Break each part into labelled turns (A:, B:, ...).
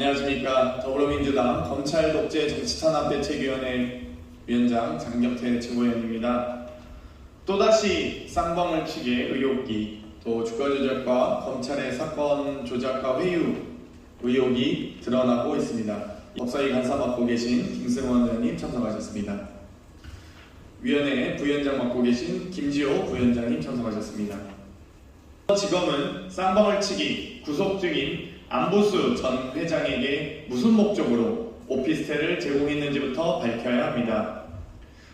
A: 안녕하십니까. 더불어민주당 검찰독재정치탄압대책위원회 위원장 장경태 최고위원입니다. 또다시 쌍방울 측의 의혹이 또 주가조작과 검찰의 사건 조작과 회유 의혹이 드러나고 있습니다. 법사위 간사 맡고 계신 김승원 의원님 참석하셨습니다. 위원회 부위원장 맡고 계신 김지호 부위원장님 참석하셨습니다. 지검은 쌍방울 측이 구속 중인 안보수 전 회장에게 무슨 목적으로 오피스텔을 제공했는지부터 밝혀야 합니다.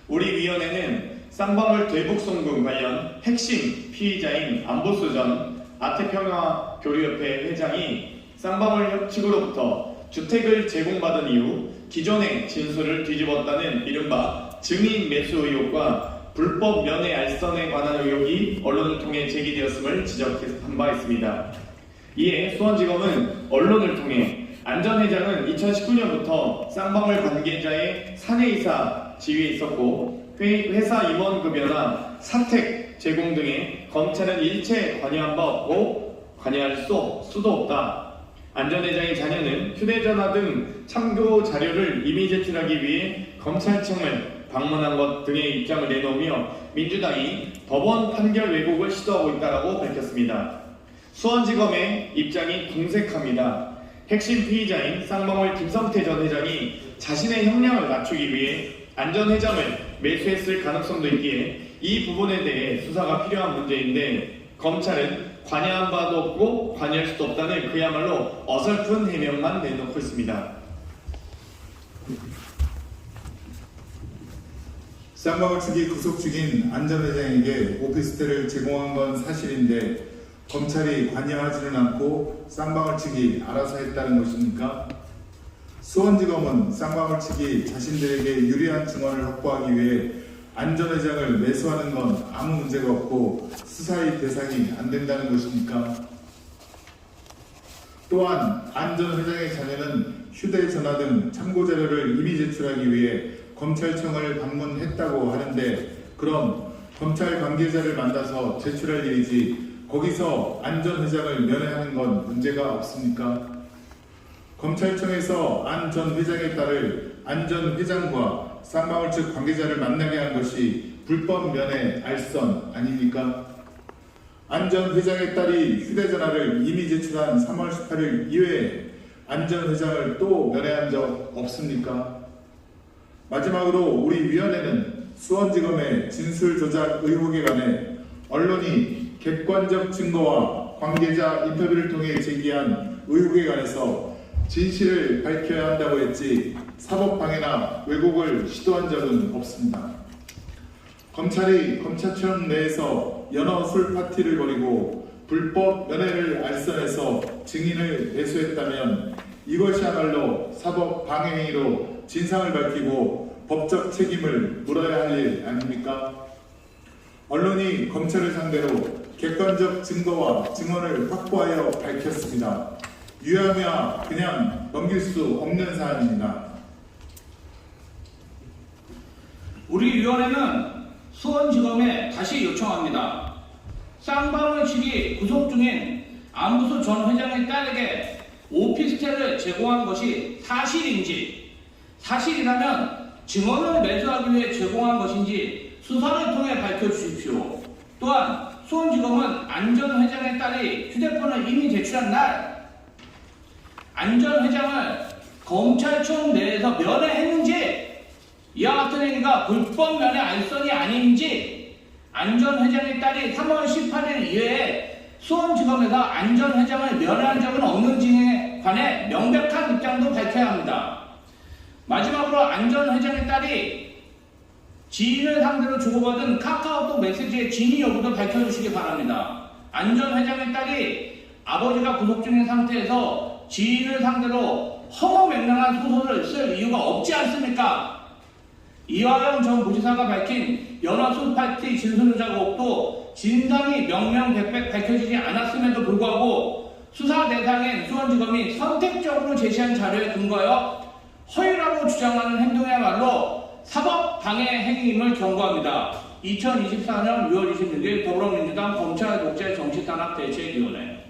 A: 우리 위원회는 쌍방울 대북송금 관련 핵심 피의자인 안보수 전 아태평화교류협회 회장이 쌍방울 측으로부터 주택을 제공받은 이후 기존의 진술을 뒤집었다는 이른바 증인 매수 의혹과 불법 면회 알선에 관한 의혹이 언론을 통해 제기되었음을 지적한 바 있습니다. 이에 수원지검은 언론을 통해 안 전 회장은 2019년부터 쌍방울 관계자의 사내이사 지위에 있었고 회사 임원급여나 사택 제공 등에 검찰은 일체 관여한 바 없고 관여할 수도 없다. 안 전 회장의 자녀는 휴대전화 등 참고 자료를 이미 제출하기 위해 검찰청을 방문한 것 등의 입장을 내놓으며 민주당이 법원 판결 왜곡을 시도하고 있다고 밝혔습니다. 수원지검의 입장이 궁색합니다. 핵심 피의자인 쌍방울 김성태 전 회장이 자신의 형량을 낮추기 위해 안 전 회장을 매수했을 가능성도 있기에 이 부분에 대해 수사가 필요한 문제인데 검찰은 관여한 바도 없고 관여할 수도 없다는 그야말로 어설픈 해명만 내놓고 있습니다.
B: 쌍방울 측이 구속 중인 안 전 회장에게 오피스텔을 제공한 건 사실인데 검찰이 관여하지는 않고 쌍방울 측이 알아서 했다는 것입니까? 수원지검은 쌍방울 측이 자신들에게 유리한 증언을 확보하기 위해 안 전 회장을 매수하는 건 아무 문제가 없고 수사의 대상이 안 된다는 것입니까? 또한 안 전 회장의 자녀는 휴대전화 등 참고자료를 이미 제출하기 위해 검찰청을 방문했다고 하는데 그럼 검찰 관계자를 만나서 제출할 일이지 거기서 안 전 회장을 면회하는 건 문제가 없습니까? 검찰청에서 안 전 회장의 딸을 안 전 회장과 쌍방울 측 관계자를 만나게 한 것이 불법 면회 알선 아닙니까? 안 전 회장의 딸이 휴대전화를 이미 제출한 3월 18일 이외에 안 전 회장을 또 면회한 적 없습니까? 마지막으로 우리 위원회는 수원지검의 진술 조작 의혹에 관해 언론이 객관적 증거와 관계자 인터뷰를 통해 제기한 의혹에 관해서 진실을 밝혀야 한다고 했지 사법방해나 왜곡을 시도한 적은 없습니다. 검찰이 검찰청 내에서 연어 술 파티를 벌이고 불법 면회를 알선해서 증인을 매수했다면 이것이야말로 사법방해 행위로 진상을 밝히고 법적 책임을 물어야 할 일 아닙니까? 언론이 검찰을 상대로 객관적 증거와 증언을 확보하여 밝혔습니다. 유야무야 그냥 넘길 수 없는 사안입니다.
C: 우리 위원회는 수원지검에 다시 요청합니다. 쌍방울 측이 구속 중인 안보수 전 회장의 딸에게 오피스텔을 제공한 것이 사실이라면 증언을 매수하기 위해 제공한 것인지 수사를 통해 밝혀주십시오. 또한 수원지검은 안 전 회장의 딸이 휴대폰을 이미 제출한 날 안 전 회장을 검찰청 내에서 면회했는지 이와 같은 행위가 불법 면회 알선이 아닌지 안 전 회장의 딸이 3월 18일 이외에 수원지검에서 안 전 회장을 면회한 적은 없는지에 관해 명백한 입장도 밝혀야 합니다. 마지막으로 안 전 회장의 딸이 지인을 상대로 주고받은 카카오톡 메시지의 진위 여부도 밝혀주시기 바랍니다. 안 전 회장의 딸이 아버지가 구속 중인 상태에서 지인을 상대로 허무맹랑한 소설을 쓸 이유가 없지 않습니까? 이화영 전 부지사가 밝힌 연화술 파티 진술조작 의혹도 진상이 명명백백 밝혀지지 않았음에도 불구하고 수사 대상인 수원지검이 선택적으로 제시한 자료에 근거하여 허위라고 주장하는 행동이야말로 사법방해 행위임을 경고합니다. 2024년 6월 26일 더불어민주당 검찰독재정치탄압대책위원회